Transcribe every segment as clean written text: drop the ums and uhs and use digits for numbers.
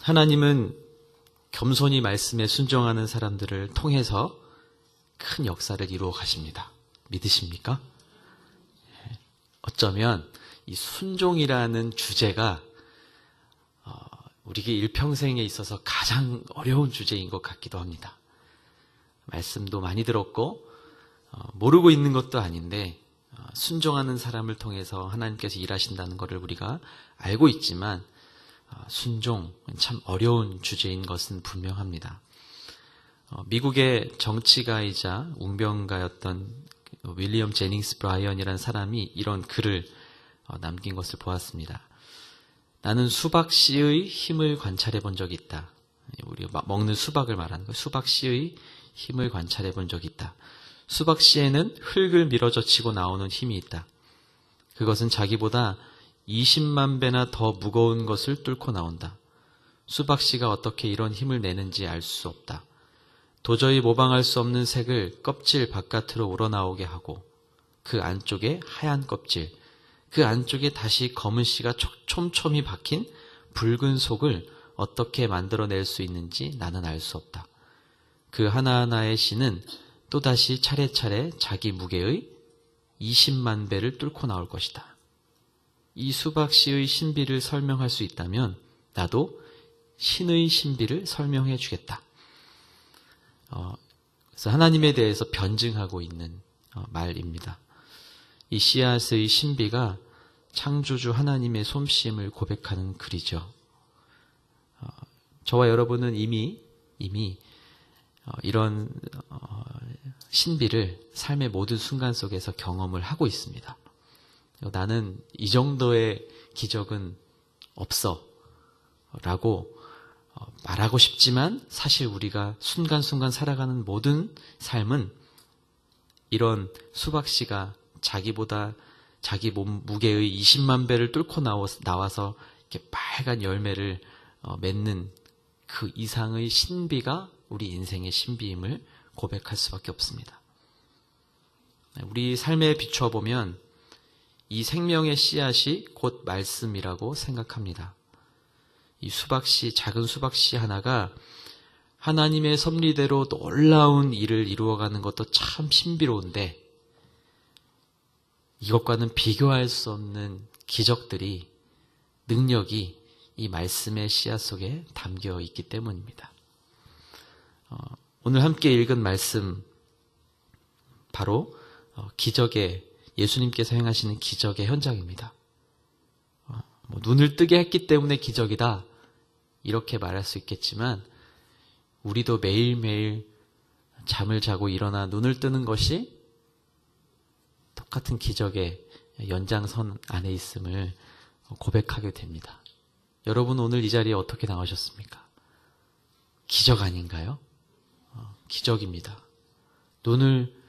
하나님은 겸손히 말씀에 순종하는 사람들을 통해서 큰 역사를 이루어 가십니다. 믿으십니까? 어쩌면 이 순종이라는 주제가 우리에게 일평생에 있어서 가장 어려운 주제인 것 같기도 합니다. 말씀도 많이 들었고 모르고 있는 것도 아닌데 순종하는 사람을 통해서 하나님께서 일하신다는 것을 우리가 알고 있지만 순종은 참 어려운 주제인 것은 분명합니다. 미국의 정치가이자 웅변가였던 윌리엄 제닝스 브라이언이라는 사람이 이런 글을 남긴 것을 보았습니다. 나는 수박 씨의 힘을 관찰해 본 적이 있다. 우리가 먹는 수박을 말하는 거예요. 수박 씨의 힘을 관찰해 본 적이 있다. 수박 씨에는 흙을 밀어젖히고 나오는 힘이 있다. 그것은 자기보다 20만 배나 더 무거운 것을 뚫고 나온다. 수박 씨가 어떻게 이런 힘을 내는지 알 수 없다. 도저히 모방할 수 없는 색을 껍질 바깥으로 우러나오게 하고 그 안쪽에 하얀 껍질, 그 안쪽에 다시 검은 씨가 촘촘히 박힌 붉은 속을 어떻게 만들어낼 수 있는지 나는 알 수 없다. 그 하나하나의 씨는 또다시 차례차례 자기 무게의 20만 배를 뚫고 나올 것이다. 이 수박 씨의 신비를 설명할 수 있다면 나도 신의 신비를 설명해 주겠다. 그래서 하나님에 대해서 변증하고 있는 말입니다. 이 씨앗의 신비가 창조주 하나님의 솜씨임을 고백하는 글이죠. 저와 여러분은 이미 이런 신비를 삶의 모든 순간 속에서 경험을 하고 있습니다. 나는 이 정도의 기적은 없어 라고 말하고 싶지만 사실 우리가 순간순간 살아가는 모든 삶은 이런 수박씨가 자기보다 자기 몸 무게의 20만 배를 뚫고 나와서 이렇게 빨간 열매를 맺는 그 이상의 신비가 우리 인생의 신비임을 고백할 수밖에 없습니다. 우리 삶에 비추어 보면 이 생명의 씨앗이 곧 말씀이라고 생각합니다. 이 수박씨, 작은 수박씨 하나가 하나님의 섭리대로 놀라운 일을 이루어가는 것도 참 신비로운데 이것과는 비교할 수 없는 기적들이, 능력이 이 말씀의 씨앗 속에 담겨 있기 때문입니다. 오늘 함께 읽은 말씀, 바로 기적의, 예수님께서 행하시는 기적의 현장입니다. 눈을 뜨게 했기 때문에 기적이다, 이렇게 말할 수 있겠지만 우리도 매일매일 잠을 자고 일어나 눈을 뜨는 것이 똑같은 기적의 연장선 안에 있음을 고백하게 됩니다. 여러분 오늘 이 자리에 어떻게 나오셨습니까? 기적 아닌가요? 기적입니다. 눈을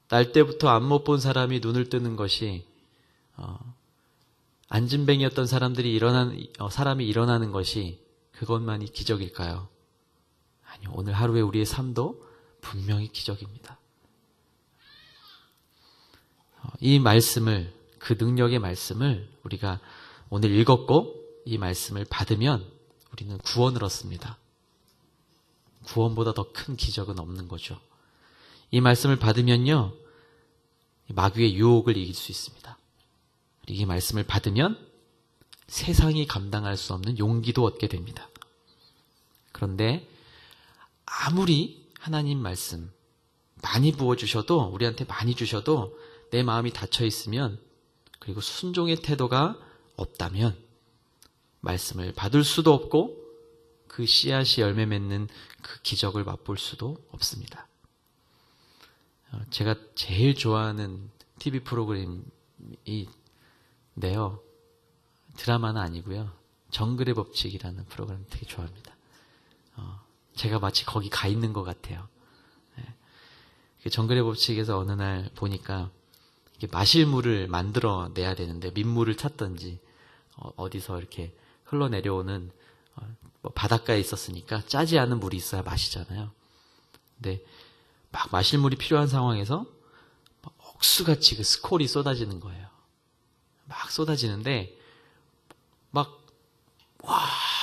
날 때부터 안 못 본 사람이 눈을 뜨는 것이, 안진뱅이였던 사람이 일어나는 것이 그것만이 기적일까요? 아니요. 오늘 하루의 우리의 삶도 분명히 기적입니다. 이 말씀을, 그 능력의 말씀을 우리가 오늘 읽었고 이 말씀을 받으면 우리는 구원을 얻습니다. 구원보다 더 큰 기적은 없는 거죠. 이 말씀을 받으면요, 마귀의 유혹을 이길 수 있습니다. 이 말씀을 받으면 세상이 감당할 수 없는 용기도 얻게 됩니다. 그런데 아무리 하나님 말씀 많이 부어주셔도, 우리한테 많이 주셔도 내 마음이 닫혀 있으면, 그리고 순종의 태도가 없다면 말씀을 받을 수도 없고 그 씨앗이 열매 맺는 그 기적을 맛볼 수도 없습니다. 제가 제일 좋아하는 TV 프로그램인데요, 드라마는 아니고요, 정글의 법칙이라는 프로그램 되게 좋아합니다. 제가 마치 거기 가 있는 것 같아요. 정글의 법칙에서 어느 날 보니까 마실 물을 만들어내야 되는데, 민물을 찾던지 어디서 이렇게 흘러내려오는 바닷가에 있었으니까 짜지 않은 물이 있어야 마시잖아요. 근데 막 마실 물이 필요한 상황에서 억수같이 그 스콜이 쏟아지는 거예요. 막 쏟아지는데 막 와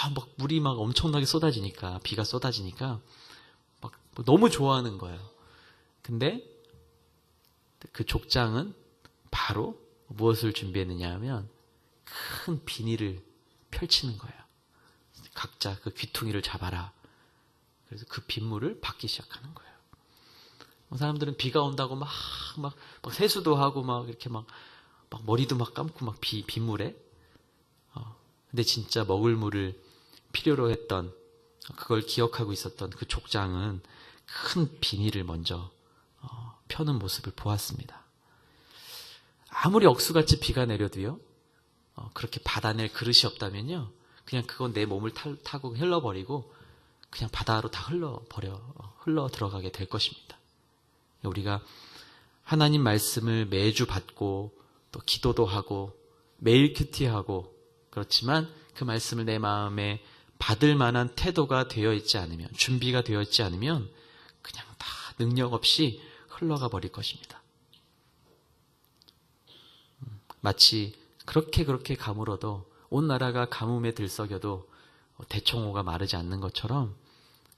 막 물이 막 엄청나게 쏟아지니까, 비가 쏟아지니까 막 너무 좋아하는 거예요. 근데 그 족장은 바로 무엇을 준비했느냐 하면 큰 비닐을 펼치는 거예요. 각자 그 귀퉁이를 잡아라. 그래서 그 빗물을 받기 시작하는 거예요. 사람들은 비가 온다고 막 세수도 하고 막 이렇게 막 머리도 막 감고 막 빗물에. 근데 진짜 먹을 물을 필요로 했던, 그걸 기억하고 있었던 그 족장은 큰 비닐을 먼저 펴는 모습을 보았습니다. 아무리 억수같이 비가 내려도요, 그렇게 받아낼 그릇이 없다면요, 그냥 그건 내 몸을 타고 흘러버리고 그냥 바다로 다 흘러 들어가게 될 것입니다. 우리가 하나님 말씀을 매주 받고 또 기도도 하고 매일 큐티하고, 그렇지만 그 말씀을 내 마음에 받을 만한 태도가 되어 있지 않으면, 준비가 되어 있지 않으면 그냥 다 능력 없이 흘러가 버릴 것입니다. 마치 그렇게 가물어도, 온 나라가 가뭄에 들썩여도 대청호가 마르지 않는 것처럼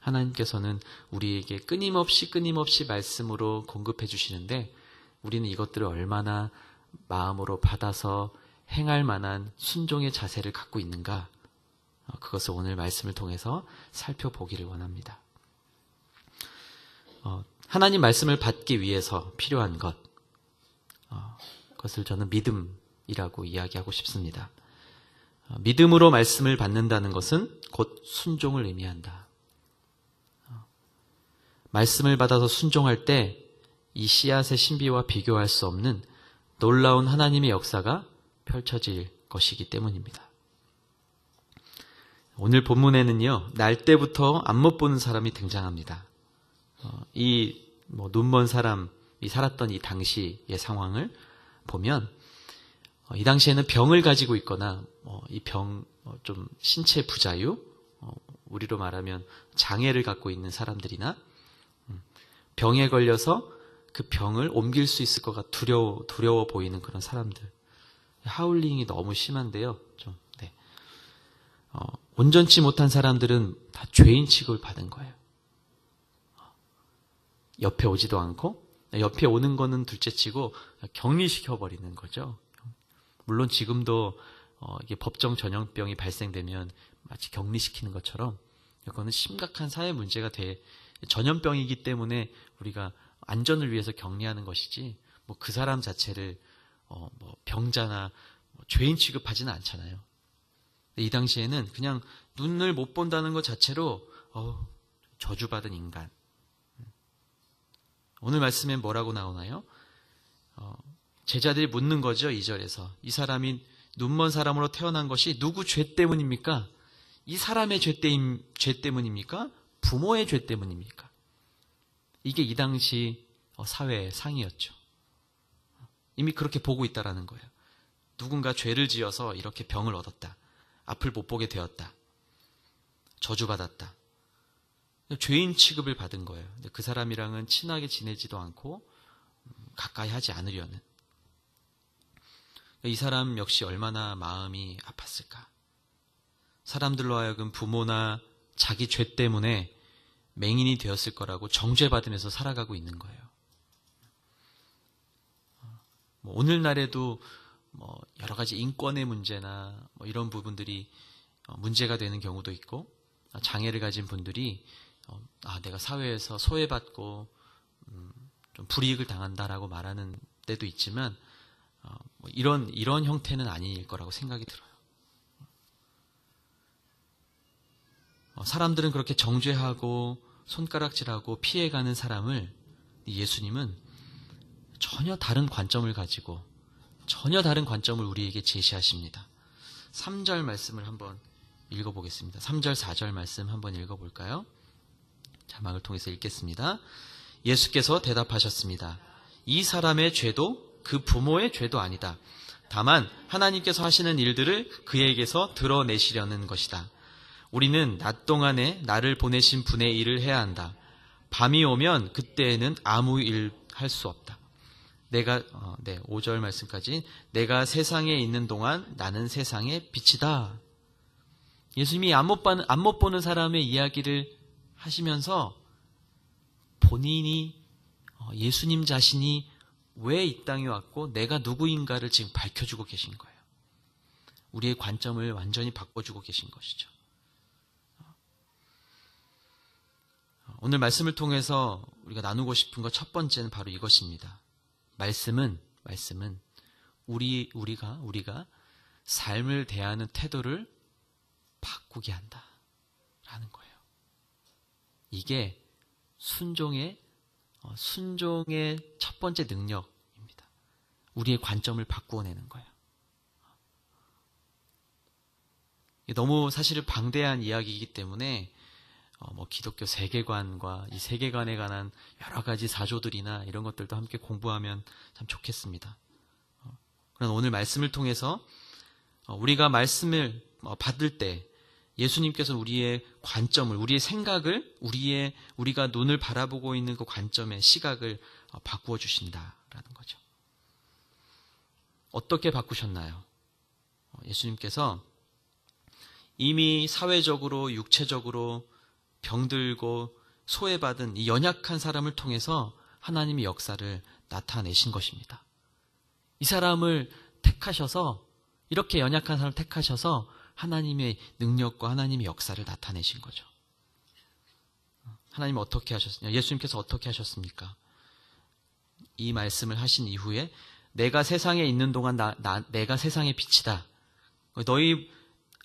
하나님께서는 우리에게 끊임없이 말씀으로 공급해 주시는데, 우리는 이것들을 얼마나 마음으로 받아서 행할 만한 순종의 자세를 갖고 있는가, 그것을 오늘 말씀을 통해서 살펴보기를 원합니다. 하나님 말씀을 받기 위해서 필요한 것, 그것을 저는 믿음이라고 이야기하고 싶습니다. 믿음으로 말씀을 받는다는 것은 곧 순종을 의미한다. 말씀을 받아서 순종할 때 이 씨앗의 신비와 비교할 수 없는 놀라운 하나님의 역사가 펼쳐질 것이기 때문입니다. 오늘 본문에는요, 날 때부터 안 못 보는 사람이 등장합니다. 이 눈먼 사람이 살았던 이 당시의 상황을 보면, 이 당시에는 병을 가지고 있거나 이 병 좀 신체 부자유, 우리로 말하면 장애를 갖고 있는 사람들이나 병에 걸려서 그 병을 옮길 수 있을 것 같아 두려워 보이는 그런 사람들. 하울링이 너무 심한데요. 온전치 못한 사람들은 다 죄인 취급을 받은 거예요. 옆에 오지도 않고, 옆에 오는 거는 둘째치고 격리시켜버리는 거죠. 물론 지금도 이게 법정 전염병이 발생되면 마치 격리시키는 것처럼 이거는 심각한 사회 문제가 전염병이기 때문에 우리가 안전을 위해서 격리하는 것이지, 그 사람 자체를 병자나 죄인 취급하지는 않잖아요. 이 당시에는 그냥 눈을 못 본다는 것 자체로 저주받은 인간. 오늘 말씀에 뭐라고 나오나요? 제자들이 묻는 거죠. 2절에서. 이 사람이 눈먼 사람으로 태어난 것이 누구 죄 때문입니까? 이 사람의 죄 때문입니까? 부모의 죄 때문입니까? 이게 이 당시 사회의 상이었죠. 이미 그렇게 보고 있다라는 거예요. 누군가 죄를 지어서 이렇게 병을 얻었다. 앞을 못 보게 되었다. 저주받았다. 죄인 취급을 받은 거예요. 그 사람이랑은 친하게 지내지도 않고 가까이 하지 않으려는. 이 사람 역시 얼마나 마음이 아팠을까. 사람들로 하여금 부모나 자기 죄 때문에 맹인이 되었을 거라고 정죄받으면서 살아가고 있는 거예요. 오늘날에도 여러 가지 인권의 문제나 이런 부분들이 문제가 되는 경우도 있고, 장애를 가진 분들이 내가 사회에서 소외받고 좀 불이익을 당한다라고 말하는 때도 있지만, 이런 형태는 아닐 거라고 생각이 들어요. 사람들은 그렇게 정죄하고 손가락질하고 피해가는 사람을 예수님은 전혀 다른 관점을 가지고 전혀 다른 관점을 우리에게 제시하십니다. 3절 말씀을 한번 읽어보겠습니다. 3절, 4절 말씀 한번 읽어볼까요? 자막을 통해서 읽겠습니다. 예수께서 대답하셨습니다. 이 사람의 죄도 그 부모의 죄도 아니다. 다만 하나님께서 하시는 일들을 그에게서 드러내시려는 것이다. 우리는 낮 동안에 나를 보내신 분의 일을 해야 한다. 밤이 오면 그때에는 아무 일 할 수 없다. 5절 말씀까지. 내가 세상에 있는 동안 나는 세상의 빛이다. 예수님이 안 못 보는 사람의 이야기를 하시면서 본인이 예수님 자신이 왜 이 땅에 왔고 내가 누구인가를 지금 밝혀주고 계신 거예요. 우리의 관점을 완전히 바꿔주고 계신 것이죠. 오늘 말씀을 통해서 우리가 나누고 싶은 것 첫 번째는 바로 이것입니다. 말씀은 우리가 삶을 대하는 태도를 바꾸게 한다라는 거예요. 이게 순종의 첫 번째 능력입니다. 우리의 관점을 바꾸어내는 거예요. 너무 사실 방대한 이야기이기 때문에 기독교 세계관과 이 세계관에 관한 여러 가지 사조들이나 이런 것들도 함께 공부하면 참 좋겠습니다. 그러나 오늘 말씀을 통해서 우리가 말씀을 받을 때 예수님께서 우리의 관점을, 우리의 생각을, 우리가 눈을 바라보고 있는 그 관점의 시각을 바꾸어 주신다라는 거죠. 어떻게 바꾸셨나요? 예수님께서 이미 사회적으로, 육체적으로 병들고 소외받은 이 연약한 사람을 통해서 하나님의 역사를 나타내신 것입니다. 이 사람을 택하셔서, 이렇게 연약한 사람을 택하셔서 하나님의 능력과 하나님의 역사를 나타내신 거죠. 하나님은 어떻게 하셨습니까? 예수님께서 어떻게 하셨습니까? 이 말씀을 하신 이후에 내가 세상에 있는 동안 내가 세상의 빛이다. 너희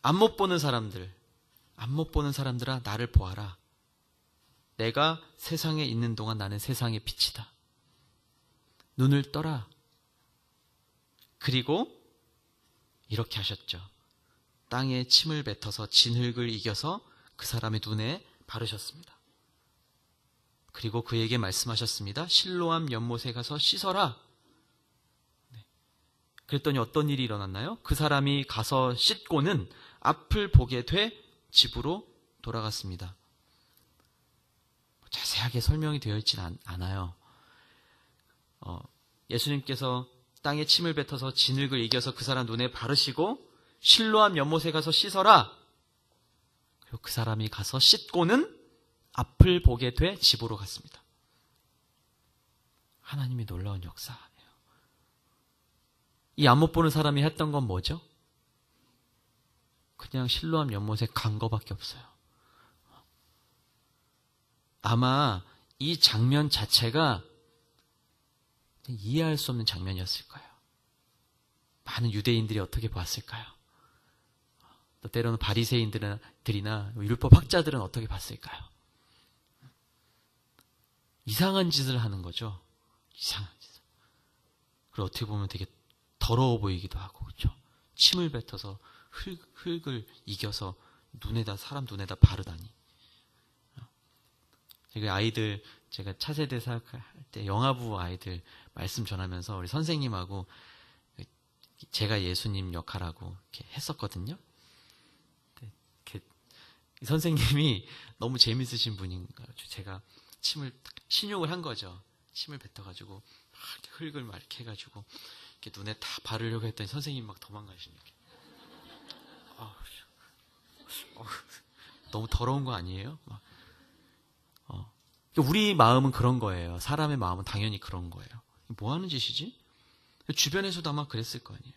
안 못 보는 사람들아 나를 보아라. 내가 세상에 있는 동안 나는 세상의 빛이다. 눈을 떠라. 그리고 이렇게 하셨죠. 땅에 침을 뱉어서 진흙을 이겨서 그 사람의 눈에 바르셨습니다. 그리고 그에게 말씀하셨습니다. 실로암 연못에 가서 씻어라. 그랬더니 어떤 일이 일어났나요? 그 사람이 가서 씻고는 앞을 보게 돼 집으로 돌아갔습니다. 자세하게 설명이 되어 있지는 않아요. 예수님께서 땅에 침을 뱉어서 진흙을 이겨서 그 사람 눈에 바르시고 실로암 연못에 가서 씻어라. 그리고 그 사람이 가서 씻고는 앞을 보게 돼 집으로 갔습니다. 하나님이 놀라운 역사예요. 이 안 못 보는 사람이 했던 건 뭐죠? 그냥 실로암 연못에 간 거밖에 없어요. 아마 이 장면 자체가 이해할 수 없는 장면이었을 거예요. 많은 유대인들이 어떻게 봤을까요? 또 때로는 바리새인들이나 율법 학자들은 어떻게 봤을까요? 이상한 짓을 하는 거죠. 이상한 짓을. 그리고 어떻게 보면 되게 더러워 보이기도 하고, 그렇죠? 침을 뱉어서 흙을 이겨서 사람 눈에다 바르다니. 제가 차세대 사역할 때 영아부 아이들 말씀 전하면서 우리 선생님하고 제가 예수님 역할하고 이렇게 했었거든요. 이 선생님이 너무 재밌으신 분인가. 제가 신용을 한 거죠. 침을 뱉어가지고 막 흙을 막 이렇게 해가지고 이렇게 눈에 다 바르려고 했더니 선생님 막 도망가시는 게. 너무 더러운 거 아니에요? 우리 마음은 그런 거예요. 사람의 마음은 당연히 그런 거예요. 뭐 하는 짓이지? 주변에서도 아마 그랬을 거 아니에요.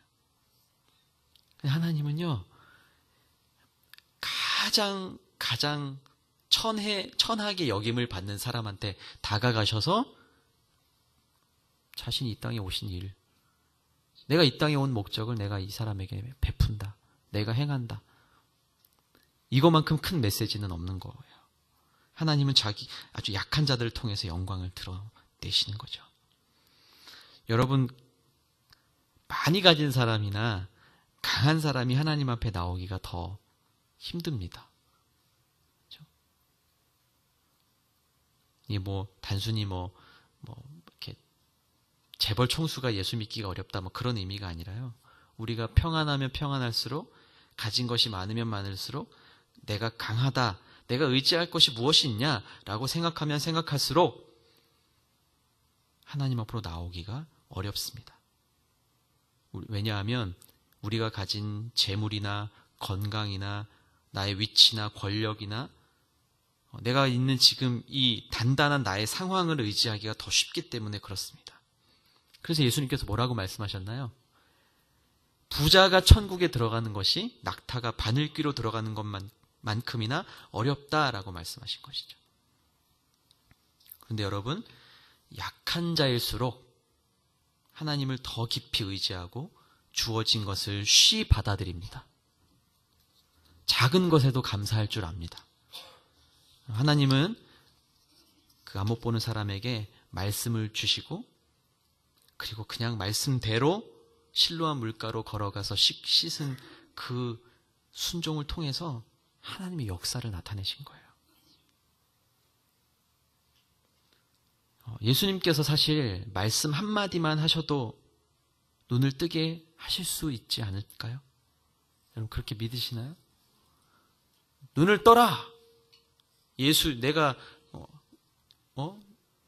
하나님은요, 가장 천하게 여김을 받는 사람한테 다가가셔서 자신이 이 땅에 오신 일, 내가 이 땅에 온 목적을 내가 이 사람에게 베푼다. 내가 행한다. 이거만큼 큰 메시지는 없는 거예요. 하나님은 아주 약한 자들을 통해서 영광을 드러내시는 거죠. 여러분, 많이 가진 사람이나 강한 사람이 하나님 앞에 나오기가 더 힘듭니다. 그렇죠? 이게 단순히 이렇게 재벌 총수가 예수 믿기가 어렵다 그런 의미가 아니라요. 우리가 평안하면 평안할수록, 가진 것이 많으면 많을수록 내가 강하다, 내가 의지할 것이 무엇이 있냐라고 생각하면 생각할수록 하나님 앞으로 나오기가 어렵습니다. 왜냐하면 우리가 가진 재물이나 건강이나 나의 위치나 권력이나 내가 있는 지금 이 단단한 나의 상황을 의지하기가 더 쉽기 때문에 그렇습니다. 그래서 예수님께서 뭐라고 말씀하셨나요? 부자가 천국에 들어가는 것이 낙타가 바늘귀로 들어가는 것만큼이나 어렵다라고 말씀하신 것이죠. 그런데 여러분, 약한 자일수록 하나님을 더 깊이 의지하고 주어진 것을 쉬이 받아들입니다. 작은 것에도 감사할 줄 압니다. 하나님은 그 안 못 보는 사람에게 말씀을 주시고 그리고 그냥 말씀대로 실로암 물가로 걸어가서 씻은 그 순종을 통해서 하나님의 역사를 나타내신 거예요. 예수님께서 사실 말씀 한마디만 하셔도 눈을 뜨게 하실 수 있지 않을까요? 여러분 그렇게 믿으시나요? 눈을 떠라! 내가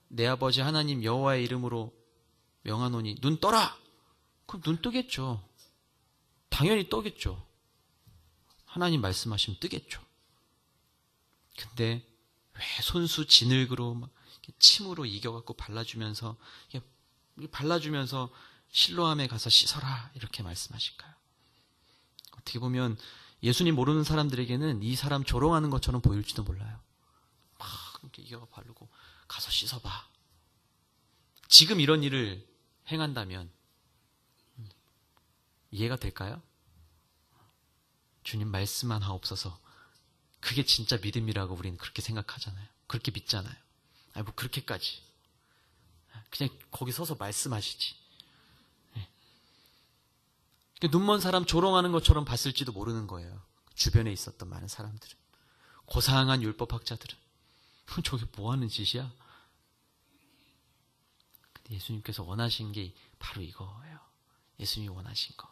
내 아버지 하나님 여호와의 이름으로 명하노니 눈 떠라! 그럼 눈 뜨겠죠. 당연히 떠겠죠. 하나님 말씀하시면 뜨겠죠. 근데 왜 손수 진흙으로 막 침으로 이겨갖고 발라주면서 실로암에 가서 씻어라 이렇게 말씀하실까요? 어떻게 보면 예수님 모르는 사람들에게는 이 사람 조롱하는 것처럼 보일지도 몰라요. 막 이렇게 이겨 바르고 가서 씻어봐. 지금 이런 일을 행한다면 이해가 될까요? 주님 말씀만 하옵소서. 그게 진짜 믿음이라고 우리는 그렇게 생각하잖아요. 그렇게 믿잖아요. 아니 뭐 그렇게까지. 그냥 거기 서서 말씀하시지. 눈먼 사람 조롱하는 것처럼 봤을지도 모르는 거예요. 주변에 있었던 많은 사람들은. 고상한 율법학자들은. 저게 뭐 하는 짓이야? 근데 예수님께서 원하신 게 바로 이거예요. 예수님이 원하신 거.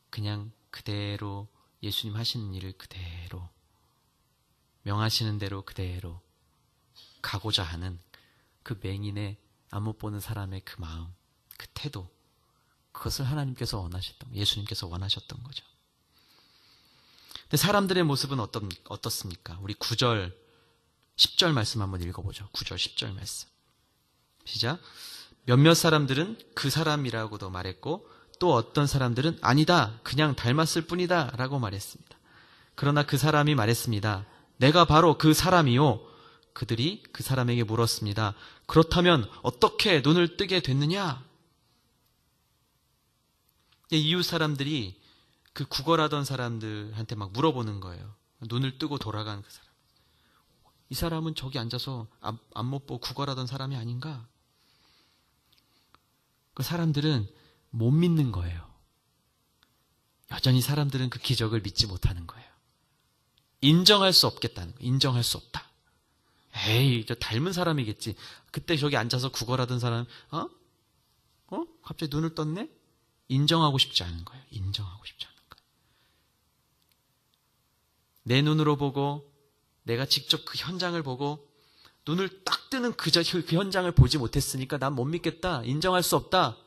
그냥 그대로 예수님 하시는 일을 그대로 명하시는 대로 그대로 가고자 하는 그 맹인의 안 못 보는 사람의 그 마음, 그 태도, 그것을 하나님께서 예수님께서 원하셨던 거죠. 근데 사람들의 모습은 어떻습니까? 우리 9절, 10절 말씀 한번 읽어보죠. 9절, 10절 말씀. 시작. 몇몇 사람들은 그 사람이라고도 말했고 또 어떤 사람들은 아니다, 그냥 닮았을 뿐이다 라고 말했습니다. 그러나 그 사람이 말했습니다. 내가 바로 그 사람이요. 그들이 그 사람에게 물었습니다. 그렇다면 어떻게 눈을 뜨게 됐느냐? 이웃 사람들이 그 구걸하던 사람들한테 막 물어보는 거예요. 눈을 뜨고 돌아간 그 사람. 이 사람은 저기 앉아서 앞 못 보고 구걸하던 사람이 아닌가? 그 사람들은 못 믿는 거예요. 여전히 사람들은 그 기적을 믿지 못하는 거예요. 인정할 수 없겠다는 거예요. 인정할 수 없다. 에이, 저 닮은 사람이겠지. 그때 저기 앉아서 구걸하던 사람, 갑자기 눈을 떴네? 인정하고 싶지 않은 거예요. 인정하고 싶지 않은 거예요. 내 눈으로 보고, 내가 직접 그 현장을 보고, 눈을 딱 뜨는 그 현장을 보지 못했으니까 난 못 믿겠다. 인정할 수 없다.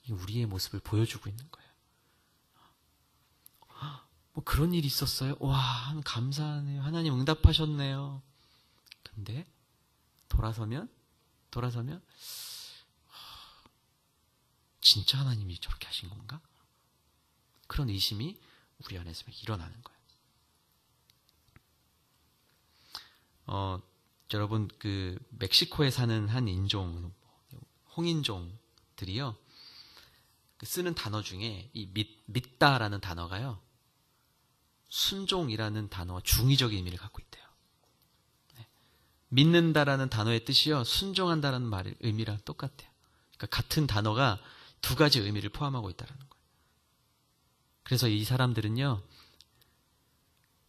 우리의 모습을 보여주고 있는 거예요. 뭐 그런 일이 있었어요? 와, 감사하네요. 하나님 응답하셨네요. 근데 돌아서면 진짜 하나님이 저렇게 하신 건가? 그런 의심이 우리 안에서 일어나는 거예요. 여러분 그 멕시코에 사는 한 인종, 홍인종들이요. 쓰는 단어 중에 이 믿다라는 단어가요. 순종이라는 단어와 중의적인 의미를 갖고 있대요. 믿는다라는 단어의 뜻이요. 순종한다라는 말의 의미랑 똑같아요. 그러니까 같은 단어가 두 가지 의미를 포함하고 있다는 거예요. 그래서 이 사람들은요.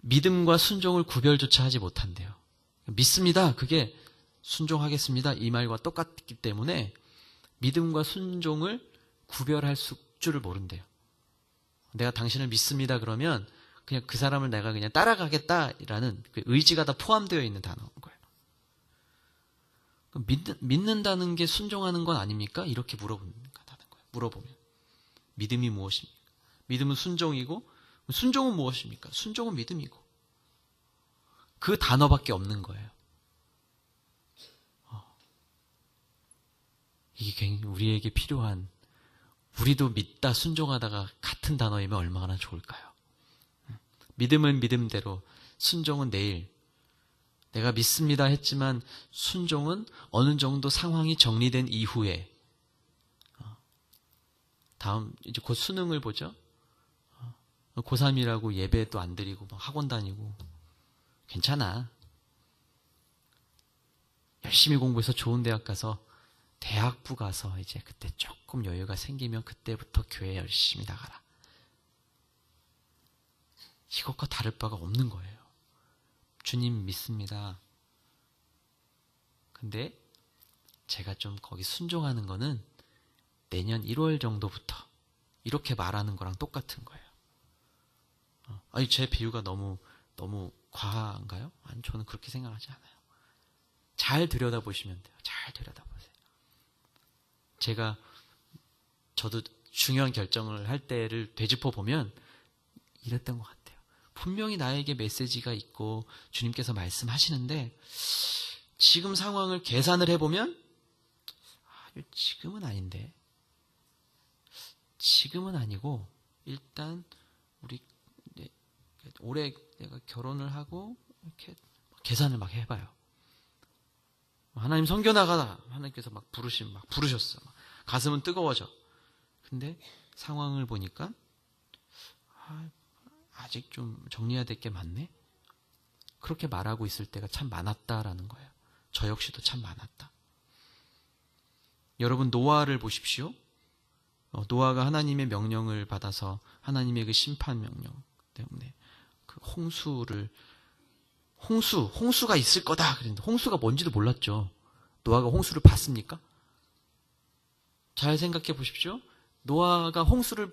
믿음과 순종을 구별조차 하지 못한대요. 믿습니다. 그게 순종하겠습니다. 이 말과 똑같기 때문에 믿음과 순종을 구별할 줄을 모른대요. 내가 당신을 믿습니다. 그러면 그냥 그 사람을 내가 그냥 따라가겠다라는 그 의지가 다 포함되어 있는 단어인 거예요. 믿는다는 게 순종하는 건 아닙니까? 이렇게 물어본다는 거예요. 물어보면 믿음이 무엇입니까? 믿음은 순종이고, 순종은 무엇입니까? 순종은 믿음이고. 그 단어밖에 없는 거예요. 이게 우리에게 필요한, 우리도 믿다 순종하다가 같은 단어이면 얼마나 좋을까요? 믿음은 믿음대로, 순종은 내일. 내가 믿습니다 했지만 순종은 어느 정도 상황이 정리된 이후에, 다음 이제 곧 수능을 보죠. 고3이라고 예배도 안 드리고 막 학원 다니고 괜찮아. 열심히 공부해서 좋은 대학 가서 대학부 가서 이제 그때 조금 여유가 생기면 그때부터 교회 열심히 나가라. 이것과 다를 바가 없는 거예요. 주님 믿습니다. 근데 제가 좀 거기 순종하는 거는 내년 1월 정도부터 이렇게 말하는 거랑 똑같은 거예요. 아니, 제 비유가 너무 과한가요? 아니, 저는 그렇게 생각하지 않아요. 잘 들여다보시면 돼요. 잘 들여다보세요. 저도 중요한 결정을 할 때를 되짚어 보면 이랬던 것 같아요. 분명히 나에게 메시지가 있고 주님께서 말씀하시는데 지금 상황을 계산을 해보면 지금은 아닌데, 지금은 아니고 일단 우리 올해 내가 결혼을 하고 이렇게 계산을 막 해봐요. 하나님 선교 나가라. 하나님께서 막 부르셨어. 가슴은 뜨거워져. 근데 상황을 보니까 아직 좀 정리해야 될 게 많네. 그렇게 말하고 있을 때가 참 많았다라는 거예요. 저 역시도 참 많았다. 여러분, 노아를 보십시오. 노아가 하나님의 명령을 받아서 하나님의 그 심판 명령 때문에 그 홍수가 있을 거다 그랬는데 홍수가 뭔지도 몰랐죠. 노아가 홍수를 봤습니까? 잘 생각해 보십시오. 노아가 홍수로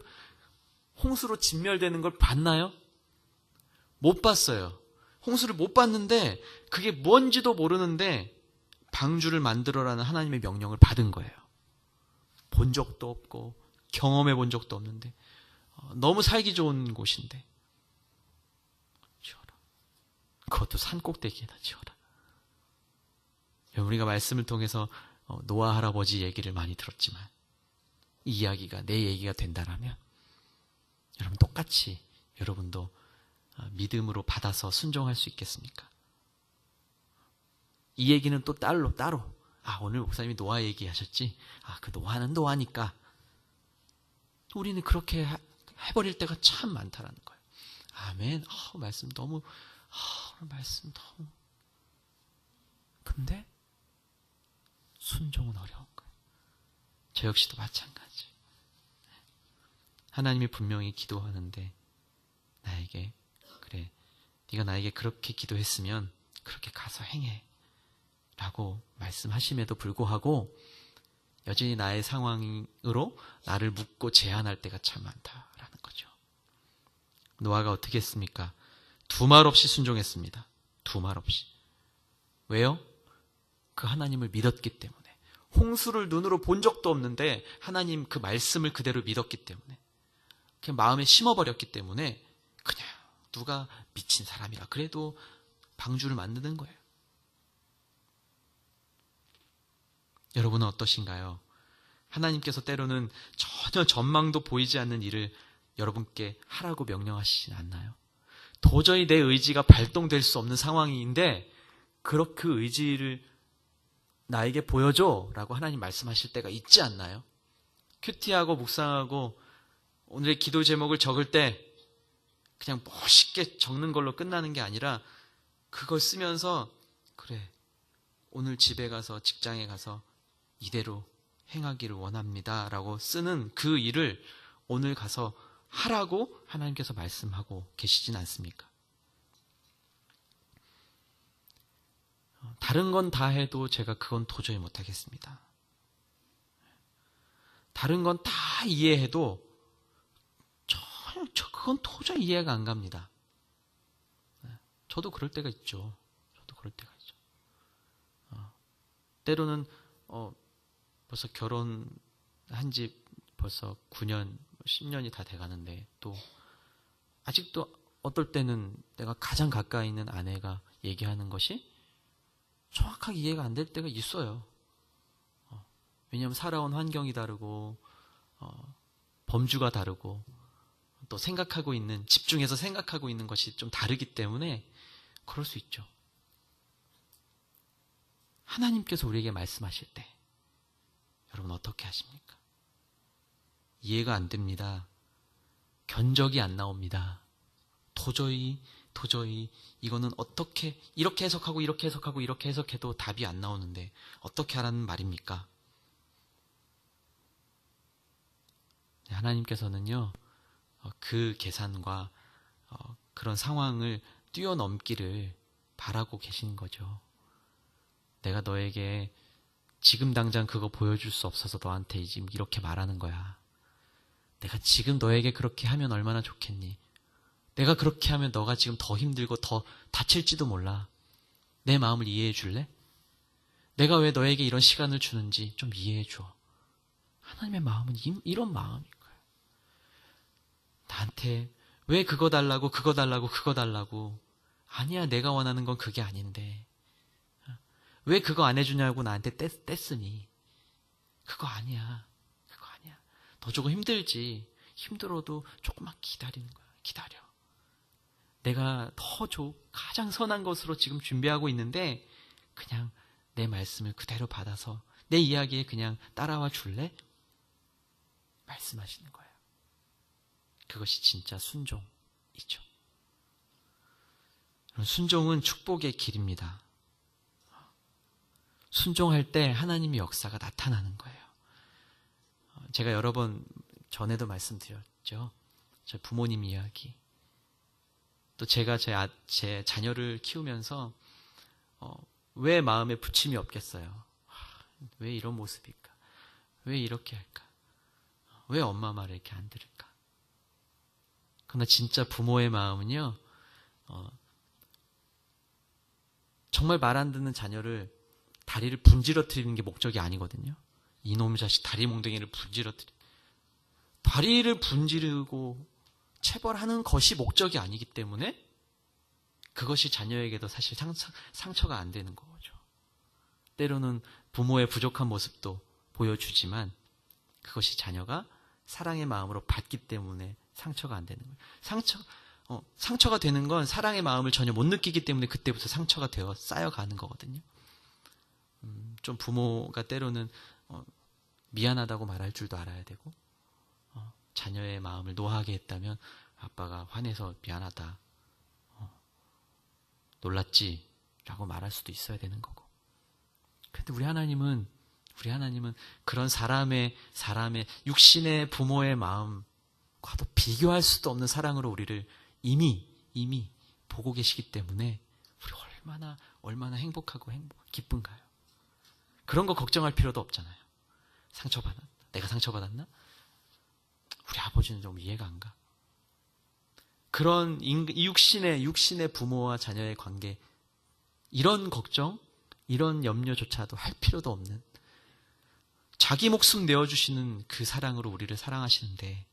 진멸되는 걸 봤나요? 못 봤어요. 홍수를 못 봤는데 그게 뭔지도 모르는데 방주를 만들어라는 하나님의 명령을 받은 거예요. 본 적도 없고 경험해 본 적도 없는데 너무 살기 좋은 곳인데 지어라. 그것도 산 꼭대기에다 지어라. 우리가 말씀을 통해서 노아 할아버지 얘기를 많이 들었지만 이 이야기가 내 얘기가 된다라면 여러분 똑같이 여러분도 믿음으로 받아서 순종할 수 있겠습니까? 이 얘기는 또 따로 오늘 목사님이 노아 얘기하셨지? 그 노아는 노아니까 우리는 그렇게 해버릴 때가 참 많다라는 거예요. 아멘. 말씀 너무 근데 순종은 어려운 거예요. 저 역시도 마찬가지. 하나님이 분명히 기도하는데 나에게 그래, 네가 나에게 그렇게 기도했으면 그렇게 가서 행해 라고 말씀하심에도 불구하고 여전히 나의 상황으로 나를 묻고 제한할 때가 참 많다라는 거죠. 노아가 어떻게 했습니까? 두 말 없이 순종했습니다. 두 말 없이. 왜요? 그 하나님을 믿었기 때문에. 홍수를 눈으로 본 적도 없는데 하나님 그 말씀을 그대로 믿었기 때문에, 그냥 마음에 심어버렸기 때문에 그냥 누가 미친 사람이라 그래도 방주를 만드는 거예요. 여러분은 어떠신가요? 하나님께서 때로는 전혀 전망도 보이지 않는 일을 여러분께 하라고 명령하시진 않나요? 도저히 내 의지가 발동될 수 없는 상황인데 그 의지를 나에게 보여줘 라고 하나님 말씀하실 때가 있지 않나요? 큐티하고 묵상하고 오늘의 기도 제목을 적을 때 그냥 멋있게 적는 걸로 끝나는 게 아니라 그걸 쓰면서 그래, 오늘 집에 가서 직장에 가서 이대로 행하기를 원합니다 라고 쓰는 그 일을 오늘 가서 하라고 하나님께서 말씀하고 계시진 않습니까? 다른 건 다 해도 제가 그건 도저히 못하겠습니다. 다른 건 다 이해해도 그건 도저히 이해가 안 갑니다. 저도 그럴 때가 있죠. 때로는 벌써 결혼한 지 벌써 9년, 10년이 다 돼가는데 또 아직도 어떨 때는 내가 가장 가까이 있는 아내가 얘기하는 것이 정확하게 이해가 안 될 때가 있어요. 왜냐하면 살아온 환경이 다르고 범주가 다르고 또 생각하고 있는, 집중해서 생각하고 있는 것이 좀 다르기 때문에 그럴 수 있죠. 하나님께서 우리에게 말씀하실 때 여러분 어떻게 하십니까? 이해가 안 됩니다. 견적이 안 나옵니다. 도저히 이거는 어떻게 이렇게 해석하고 이렇게 해석하고 이렇게 해석해도 답이 안 나오는데 어떻게 하라는 말입니까? 하나님께서는요, 그 계산과 그런 상황을 뛰어넘기를 바라고 계신 거죠. 내가 너에게 지금 당장 그거 보여줄 수 없어서 너한테 지금 이렇게 말하는 거야. 내가 지금 너에게 그렇게 하면 얼마나 좋겠니? 내가 그렇게 하면 너가 지금 더 힘들고 더 다칠지도 몰라. 내 마음을 이해해 줄래? 내가 왜 너에게 이런 시간을 주는지 좀 이해해 줘. 하나님의 마음은 이런 마음인 거예요. 나한테 왜 그거 달라고 그거 달라고 그거 달라고. 아니야, 내가 원하는 건 그게 아닌데. 왜 그거 안 해주냐고 나한테 뗐으니. 그거 아니야. 그거 아니야. 너 조금 힘들지. 힘들어도 조금만 기다리는 거야. 기다려. 내가 더 가장 선한 것으로 지금 준비하고 있는데 그냥 내 말씀을 그대로 받아서 내 이야기에 그냥 따라와 줄래? 말씀하시는 거예요. 그것이 진짜 순종이죠. 순종은 축복의 길입니다. 순종할 때 하나님의 역사가 나타나는 거예요. 제가 여러 번 전에도 말씀드렸죠. 제 부모님 이야기. 또 제가 제 자녀를 키우면서 왜 마음에 부침이 없겠어요. 왜 이런 모습일까? 왜 이렇게 할까? 왜 엄마 말을 이렇게 안 들을까? 그러나 진짜 부모의 마음은요, 정말 말 안 듣는 자녀를 다리를 분지러뜨리는 게 목적이 아니거든요. 이놈 자식 다리 몽둥이를 다리를 분지르고 체벌하는 것이 목적이 아니기 때문에 그것이 자녀에게도 사실 상처가 안 되는 거죠. 때로는 부모의 부족한 모습도 보여주지만 그것이 자녀가 사랑의 마음으로 받기 때문에 상처가 안 되는 거예요. 상처가 되는 건 사랑의 마음을 전혀 못 느끼기 때문에 그때부터 상처가 되어 쌓여가는 거거든요. 좀 부모가 때로는 미안하다고 말할 줄도 알아야 되고, 자녀의 마음을 노하게 했다면 아빠가 화내서 미안하다, 놀랐지? 라고 말할 수도 있어야 되는 거고. 그런데 우리 하나님은 그런 사람의 육신의 부모의 마음과도 비교할 수도 없는 사랑으로 우리를 이미 보고 계시기 때문에 우리 얼마나 행복하고 기쁜가요? 그런 거 걱정할 필요도 없잖아요. 내가 상처받았나? 우리 아버지는 좀 이해가 안 가. 그런 육신의 부모와 자녀의 관계, 이런 걱정, 이런 염려조차도 할 필요도 없는, 자기 목숨 내어주시는 그 사랑으로 우리를 사랑하시는데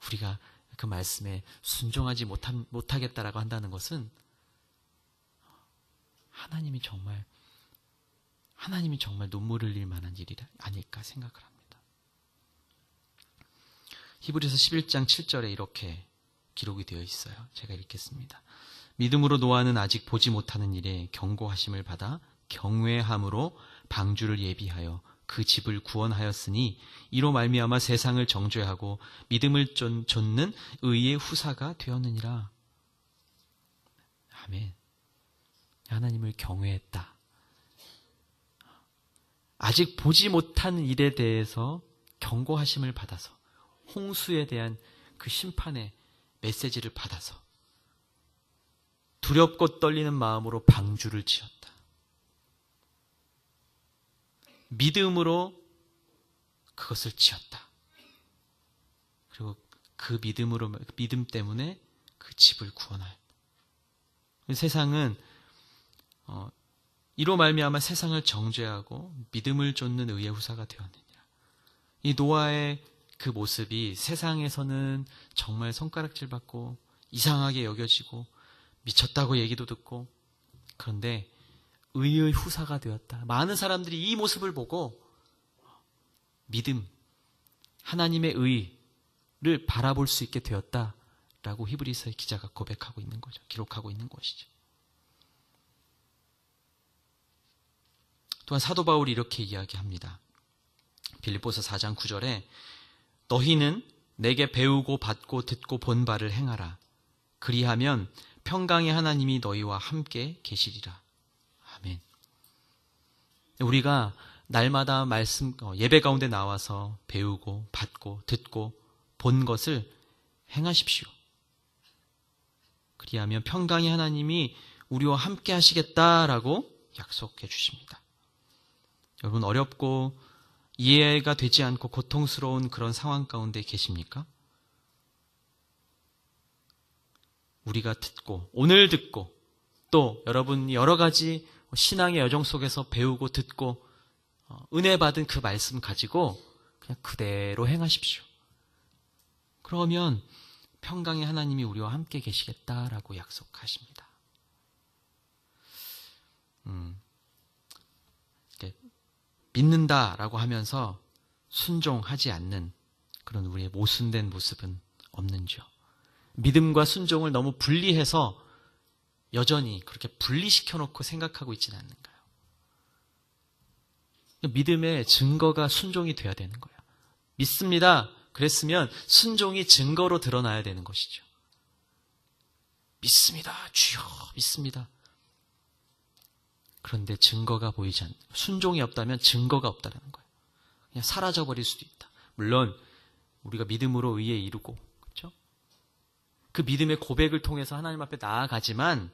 우리가 그 말씀에 순종하지 못하겠다라고 한다는 것은 하나님이 정말 눈물을 흘릴 만한 일이 아닐까 생각을 합니다. 히브리서 11장 7절에 이렇게 기록이 되어 있어요. 제가 읽겠습니다. 믿음으로 노아는 아직 보지 못하는 일에 경고하심을 받아 경외함으로 방주를 예비하여 그 집을 구원하였으니 이로 말미암아 세상을 정죄하고 믿음을 좇는 의의 후사가 되었느니라. 아멘. 하나님을 경외했다. 아직 보지 못한 일에 대해서 경고하심을 받아서 홍수에 대한 그 심판의 메시지를 받아서 두렵고 떨리는 마음으로 방주를 지었다. 믿음으로 그것을 지었다. 그리고 그 믿음 때문에 그 집을 구원하였다. 세상은 이로 말미암아 세상을 정죄하고 믿음을 좇는 의의 후사가 되었느니라. 이 노아의 그 모습이 세상에서는 정말 손가락질 받고 이상하게 여겨지고 미쳤다고 얘기도 듣고, 그런데 의의 후사가 되었다. 많은 사람들이 이 모습을 보고 믿음, 하나님의 의를 바라볼 수 있게 되었다라고 히브리서의 기자가 고백하고 있는 거죠. 기록하고 있는 것이죠. 또한 사도 바울이 이렇게 이야기합니다. 빌립보서 4장 9절에 너희는 내게 배우고 받고 듣고 본 바를 행하라. 그리하면 평강의 하나님이 너희와 함께 계시리라. 아멘. 우리가 날마다 예배 가운데 나와서 배우고 받고 듣고 본 것을 행하십시오. 그리하면 평강의 하나님이 우리와 함께 하시겠다라고 약속해 주십니다. 여러분, 어렵고 이해가 되지 않고 고통스러운 그런 상황 가운데 계십니까? 우리가 듣고, 오늘 듣고, 또 여러분 여러 가지 신앙의 여정 속에서 배우고 듣고 은혜 받은 그 말씀 가지고 그냥 그대로 행하십시오. 그러면 평강의 하나님이 우리와 함께 계시겠다라고 약속하십니다. 믿는다라고 하면서 순종하지 않는 그런 우리의 모순된 모습은 없는지요? 믿음과 순종을 너무 분리해서 여전히 그렇게 분리시켜놓고 생각하고 있지는 않는가요? 믿음의 증거가 순종이 돼야 되는 거예요. 믿습니다. 그랬으면 순종이 증거로 드러나야 되는 것이죠. 믿습니다. 주여 믿습니다. 그런데 증거가 보이지 않는, 순종이 없다면 증거가 없다는 거예요. 그냥 사라져버릴 수도 있다. 물론 우리가 믿음으로 의에 이르고, 그렇죠? 그 믿음의 고백을 통해서 하나님 앞에 나아가지만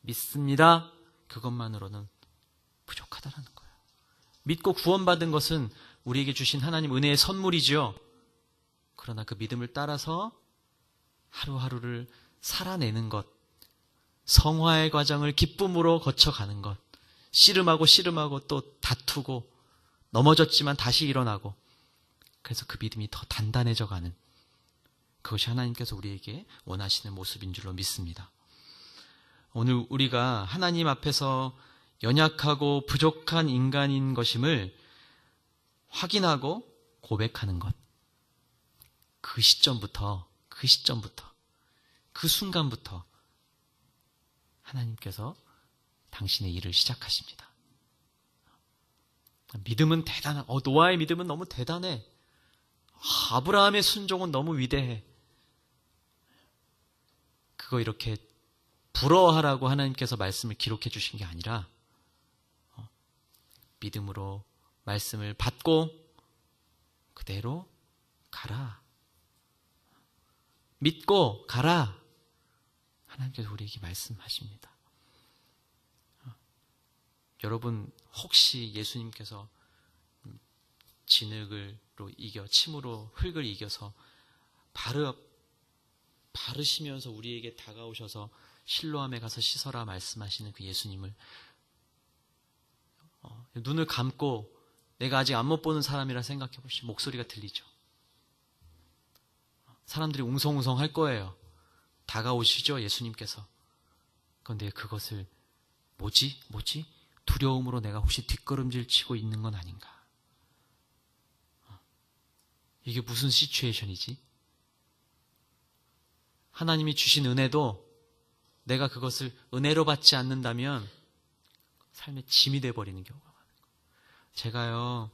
믿습니다. 그것만으로는 부족하다는 거예요. 믿고 구원받은 것은 우리에게 주신 하나님 은혜의 선물이지요. 그러나 그 믿음을 따라서 하루하루를 살아내는 것, 성화의 과정을 기쁨으로 거쳐가는 것, 씨름하고 또 다투고 넘어졌지만 다시 일어나고, 그래서 그 믿음이 더 단단해져가는, 그것이 하나님께서 우리에게 원하시는 모습인 줄로 믿습니다. 오늘 우리가 하나님 앞에서 연약하고 부족한 인간인 것임을 확인하고 고백하는 것, 그 시점부터, 그 순간부터 하나님께서 당신의 일을 시작하십니다. 믿음은 대단한, 노아의 믿음은 너무 대단해. 아브라함의 순종은 너무 위대해. 그거 이렇게 부러워하라고 하나님께서 말씀을 기록해 주신 게 아니라 믿음으로 말씀을 받고 그대로 가라. 믿고 가라. 하나님께서 우리에게 말씀하십니다. 여러분, 혹시 예수님께서 진흙으로 이겨, 침으로 흙을 이겨서 바르시면서 우리에게 다가오셔서 실로암에 가서 씻어라 말씀하시는 그 예수님을 눈을 감고 내가 아직 안 못 보는 사람이라 생각해 보시죠. 목소리가 들리죠. 사람들이 웅성웅성 할 거예요. 다가오시죠, 예수님께서. 그런데 그것을 뭐지? 두려움으로 내가 혹시 뒷걸음질 치고 있는 건 아닌가? 이게 무슨 시츄에이션이지? 하나님이 주신 은혜도 내가 그것을 은혜로 받지 않는다면 삶의 짐이 돼버리는 경우가 많아요. 제가요,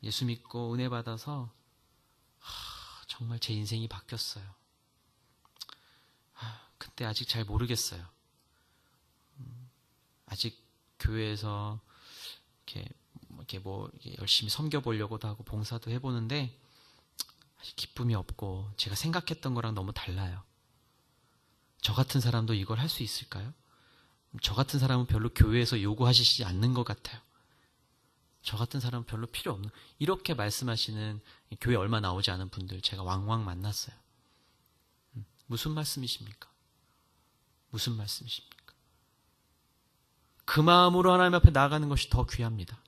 예수 믿고 은혜 받아서 정말 제 인생이 바뀌었어요. 그때 아직 잘 모르겠어요. 아직 교회에서 이렇게 열심히 섬겨보려고도 하고 봉사도 해보는데 아직 기쁨이 없고 제가 생각했던 거랑 너무 달라요. 저 같은 사람도 이걸 할 수 있을까요? 저 같은 사람은 별로 교회에서 요구하시지 않는 것 같아요. 저 같은 사람은 별로 필요 없는, 이렇게 말씀하시는 교회 얼마 나오지 않은 분들 제가 왕왕 만났어요. 무슨 말씀이십니까? 무슨 말씀이십니까? 그 마음으로 하나님 앞에 나아가는 것이 더 귀합니다.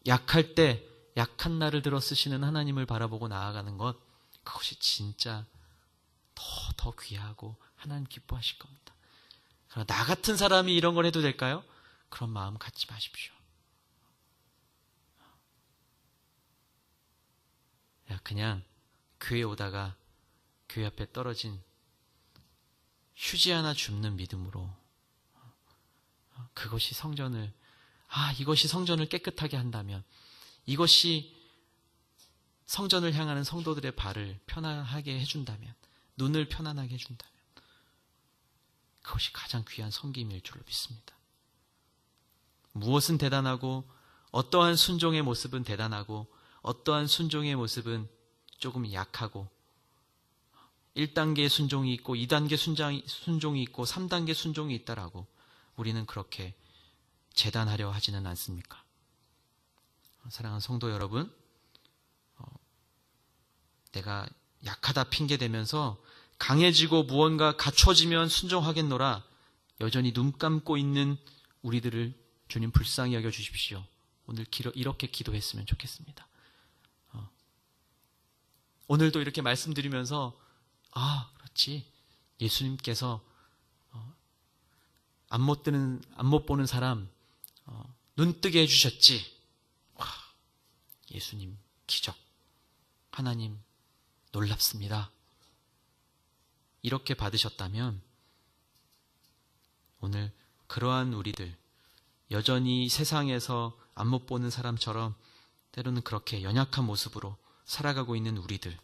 약할 때 약한 나를 들어 쓰시는 하나님을 바라보고 나아가는 것, 그것이 진짜 더 귀하고 하나님 기뻐하실 겁니다. 그러나 나 같은 사람이 이런 걸 해도 될까요? 그런 마음 갖지 마십시오. 그냥 교회 오다가 교회 앞에 떨어진 휴지 하나 줍는 믿음으로, 그것이 성전을, 이것이 성전을 깨끗하게 한다면, 이것이 성전을 향하는 성도들의 발을 편안하게 해준다면, 눈을 편안하게 해준다면, 그것이 가장 귀한 섬김일 줄로 믿습니다. 무엇은 대단하고, 어떠한 순종의 모습은 대단하고, 어떠한 순종의 모습은 조금 약하고, 1단계 순종이 있고 2단계 순종이 있고 3단계 순종이 있다라고 우리는 그렇게 재단하려 하지는 않습니까? 사랑하는 성도 여러분, 내가 약하다 핑계대면서 강해지고 무언가 갖춰지면 순종하겠노라 여전히 눈 감고 있는 우리들을 주님 불쌍히 여겨주십시오. 오늘 이렇게 기도했으면 좋겠습니다. 오늘도 이렇게 말씀드리면서 그렇지. 예수님께서 안 못 보는 사람 눈 뜨게 해주셨지. 예수님 기적. 하나님 놀랍습니다. 이렇게 받으셨다면 오늘 그러한 우리들, 여전히 세상에서 안 못 보는 사람처럼 때로는 그렇게 연약한 모습으로 살아가고 있는 우리들,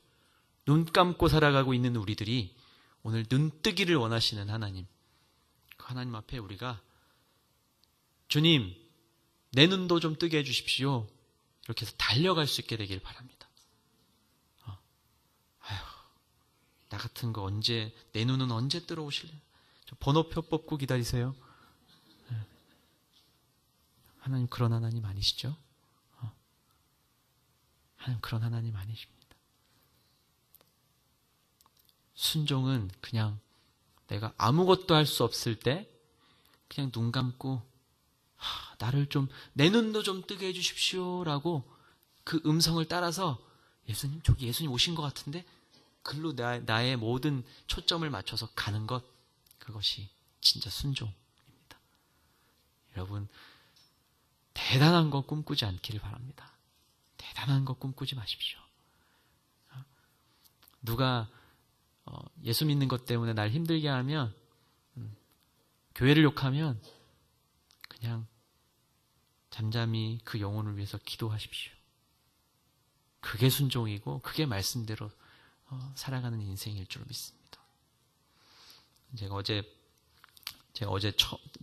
눈 감고 살아가고 있는 우리들이 오늘 눈 뜨기를 원하시는 하나님, 그 하나님 앞에 우리가 주님, 내 눈도 좀 뜨게 해주십시오. 이렇게 해서 달려갈 수 있게 되길 바랍니다. 나 같은 거 내 눈은 언제 들어오실래요? 번호표 뽑고 기다리세요. 하나님 그런 하나님 아니시죠? 하나님 그런 하나님 아니십니다. 순종은 그냥 내가 아무것도 할 수 없을 때 그냥 눈 감고 나를 좀, 내 눈도 좀 뜨게 해주십시오 라고 그 음성을 따라서 예수님, 저기 예수님 오신 것 같은데 글로 나의 모든 초점을 맞춰서 가는 것, 그것이 진짜 순종입니다. 여러분, 대단한 거 꿈꾸지 않기를 바랍니다. 대단한 거 꿈꾸지 마십시오. 누가 예수 믿는 것 때문에 날 힘들게 하면, 교회를 욕하면 그냥 잠잠히 그 영혼을 위해서 기도하십시오. 그게 순종이고 그게 말씀대로 살아가는 인생일 줄 믿습니다. 제가 어제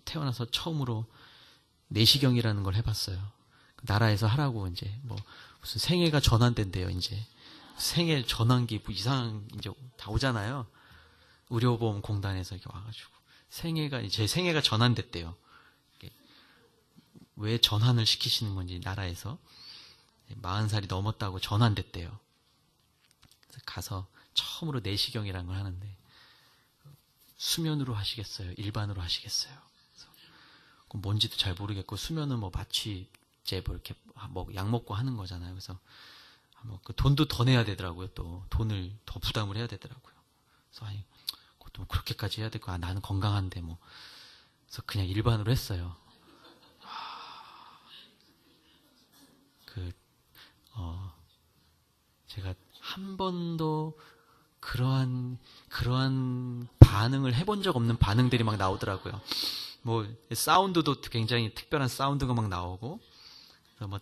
태어나서 처음으로 내시경이라는 걸 해봤어요. 나라에서 하라고 이제 무슨 생애가 전환된대요. 이제 생애 전환기 이상 이제 다 오잖아요. 의료보험 공단에서 이렇게 와가지고 제 생애가 전환됐대요. 왜 전환을 시키시는 건지 나라에서 40살이 넘었다고 전환됐대요. 그래서 가서 처음으로 내시경이라는 걸 하는데 수면으로 하시겠어요? 일반으로 하시겠어요? 뭔지도 잘 모르겠고 수면은 마취제 이렇게 약 먹고 하는 거잖아요. 그래서 그 돈도 더 내야 되더라고요. 또 돈을 더 부담을 해야 되더라고요. 그래서 그것도 그렇게까지 해야 될까? 나는 건강한데 그래서 그냥 일반으로 했어요. 제가 한 번도 그러한 반응을 해본 적 없는 반응들이 막 나오더라고요. 사운드도 굉장히 특별한 사운드가 막 나오고,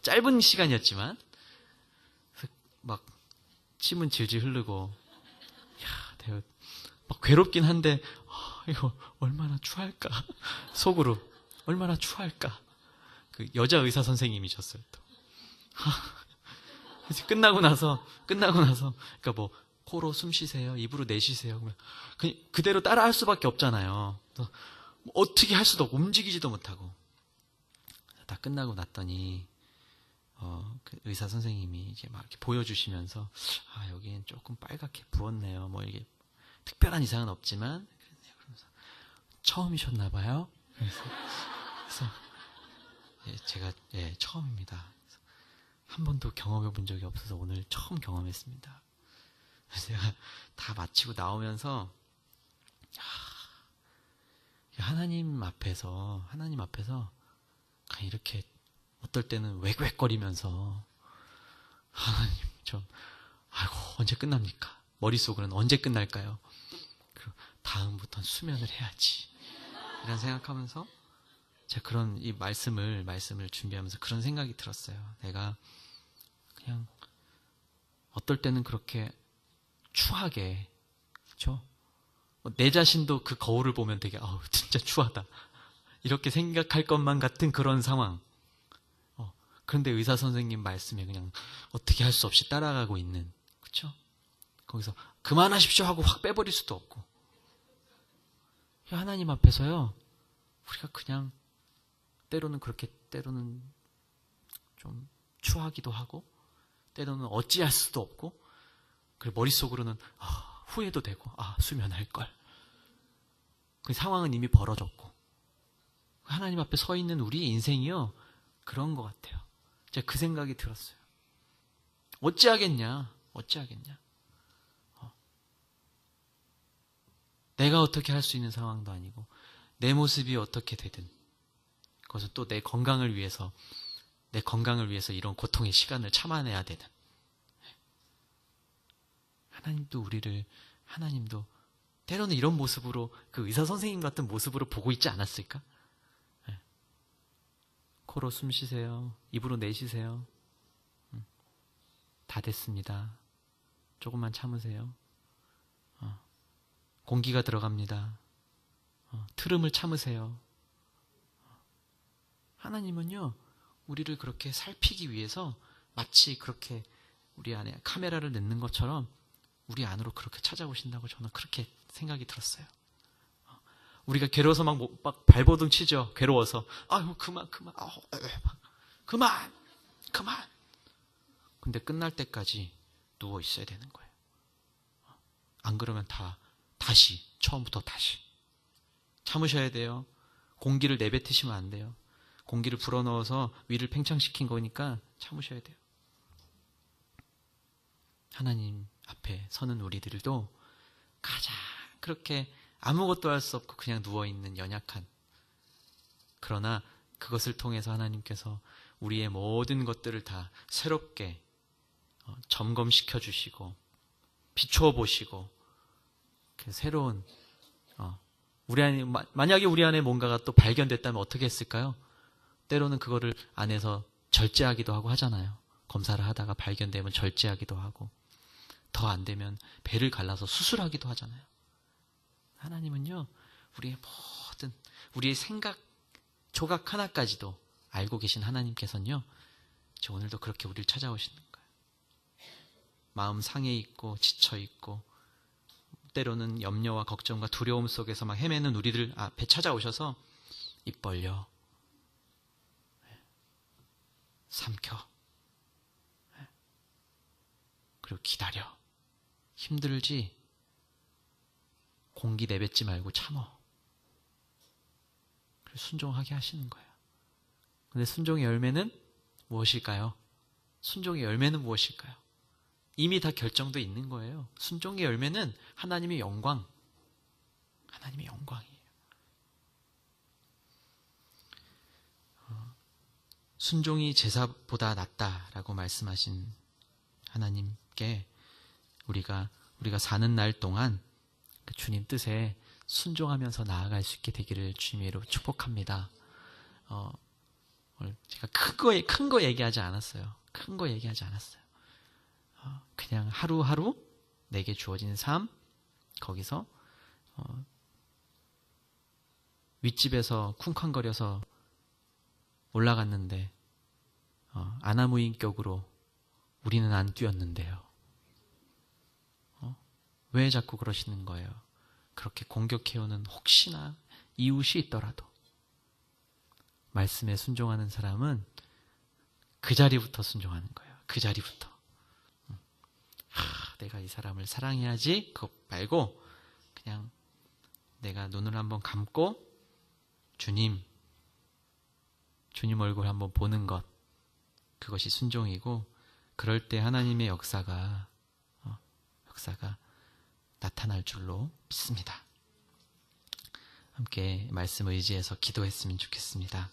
짧은 시간이었지만, 막, 침은 질질 흐르고, 내가 막 괴롭긴 한데, 이거 얼마나 추할까? 속으로, 얼마나 추할까? 그 여자 의사 선생님이셨어요, 또. 끝나고 나서, 그러니까 코로 숨 쉬세요, 입으로 내쉬세요. 그대로 따라 할 수밖에 없잖아요. 어떻게 할 수도 없고, 움직이지도 못하고. 다 끝나고 났더니, 그 의사 선생님이 이제 막 이렇게 보여주시면서, 여기엔 조금 빨갛게 부었네요. 이게 특별한 이상은 없지만, 그러면서, 처음이셨나봐요. 그래서 제가, 처음입니다. 한 번도 경험해 본 적이 없어서 오늘 처음 경험했습니다. 그래서 제가 다 마치고 나오면서 하나님 앞에서 그냥 이렇게 어떨 때는 웩웩거리면서 하나님 아이고 언제 끝납니까? 머릿속으로는 언제 끝날까요? 그리고 다음부터는 수면을 해야지 이런 생각하면서 제가 그런 이 말씀을 준비하면서 그런 생각이 들었어요. 내가 그냥 어떨 때는 그렇게 추하게, 그렇죠? 내 자신도 그 거울을 보면 되게 진짜 추하다 이렇게 생각할 것만 같은 그런 상황. 그런데 의사 선생님 말씀에 그냥 어떻게 할 수 없이 따라가고 있는, 그렇죠? 거기서 그만하십시오 하고 확 빼버릴 수도 없고. 하나님 앞에서요, 우리가 그냥 때로는 좀 추하기도 하고, 때로는 어찌할 수도 없고, 그리고 머릿속으로는 후회도 되고, 수면할 걸. 그 상황은 이미 벌어졌고, 하나님 앞에 서 있는 우리의 인생이요, 그런 것 같아요. 제가 그 생각이 들었어요. 어찌하겠냐? 내가 어떻게 할 수 있는 상황도 아니고 내 모습이 어떻게 되든 그것은 또 내 건강을 위해서 이런 고통의 시간을 참아내야 되는, 하나님도 때로는 이런 모습으로 그 의사 선생님 같은 모습으로 보고 있지 않았을까? 코로 숨 쉬세요. 입으로 내쉬세요. 다 됐습니다. 조금만 참으세요. 공기가 들어갑니다. 트름을 참으세요. 하나님은요, 우리를 그렇게 살피기 위해서 마치 그렇게 우리 안에 카메라를 넣는 것처럼 우리 안으로 그렇게 찾아오신다고 저는 그렇게 생각이 들었어요. 우리가 괴로워서 막 발버둥 치죠. 괴로워서. 아유, 그만. 근데 끝날 때까지 누워 있어야 되는 거예요. 안 그러면 처음부터 다시. 참으셔야 돼요. 공기를 내뱉으시면 안 돼요. 공기를 불어넣어서 위를 팽창시킨 거니까 참으셔야 돼요. 하나님 앞에 서는 우리들도 가장 그렇게 아무것도 할 수 없고 그냥 누워있는 연약한, 그러나 그것을 통해서 하나님께서 우리의 모든 것들을 다 새롭게 점검시켜 주시고 비추어 보시고, 그 새로운 만약에 우리 안에 뭔가가 또 발견됐다면 어떻게 했을까요? 때로는 그거를 안에서 절제하기도 하고 하잖아요. 검사를 하다가 발견되면 절제하기도 하고, 더 안 되면 배를 갈라서 수술하기도 하잖아요. 하나님은요, 우리의 생각 조각 하나까지도 알고 계신 하나님께서는요, 오늘도 그렇게 우리를 찾아오시는 거예요. 마음 상해 있고 지쳐 있고 때로는 염려와 걱정과 두려움 속에서 막 헤매는 우리들 앞에 찾아오셔서 입 벌려 삼켜, 그리고 기다려. 힘들지? 공기 내뱉지 말고 참어. 그리고 순종하게 하시는 거예요. 근데 순종의 열매는 무엇일까요? 이미 다 결정돼 있는 거예요. 순종의 열매는 하나님의 영광이에요. 순종이 제사보다 낫다라고 말씀하신 하나님께 우리가 사는 날 동안 그 주님 뜻에 순종하면서 나아갈 수 있게 되기를 주님으로 축복합니다. 오늘 제가 큰 거 얘기하지 않았어요. 그냥 하루하루 내게 주어진 삶, 거기서 윗집에서 쿵쾅거려서 올라갔는데 아나무인격으로 우리는 안 뛰었는데요. 왜 자꾸 그러시는 거예요? 그렇게 공격해오는 혹시나 이웃이 있더라도 말씀에 순종하는 사람은 그 자리부터 순종하는 거예요. 그 자리부터. 내가 이 사람을 사랑해야지 그거 말고 그냥 내가 눈을 한번 감고 주님 얼굴 한번 보는 것, 그것이 순종이고 그럴 때 하나님의 역사가 나타날 줄로 믿습니다. 함께 말씀 의지해서 기도했으면 좋겠습니다.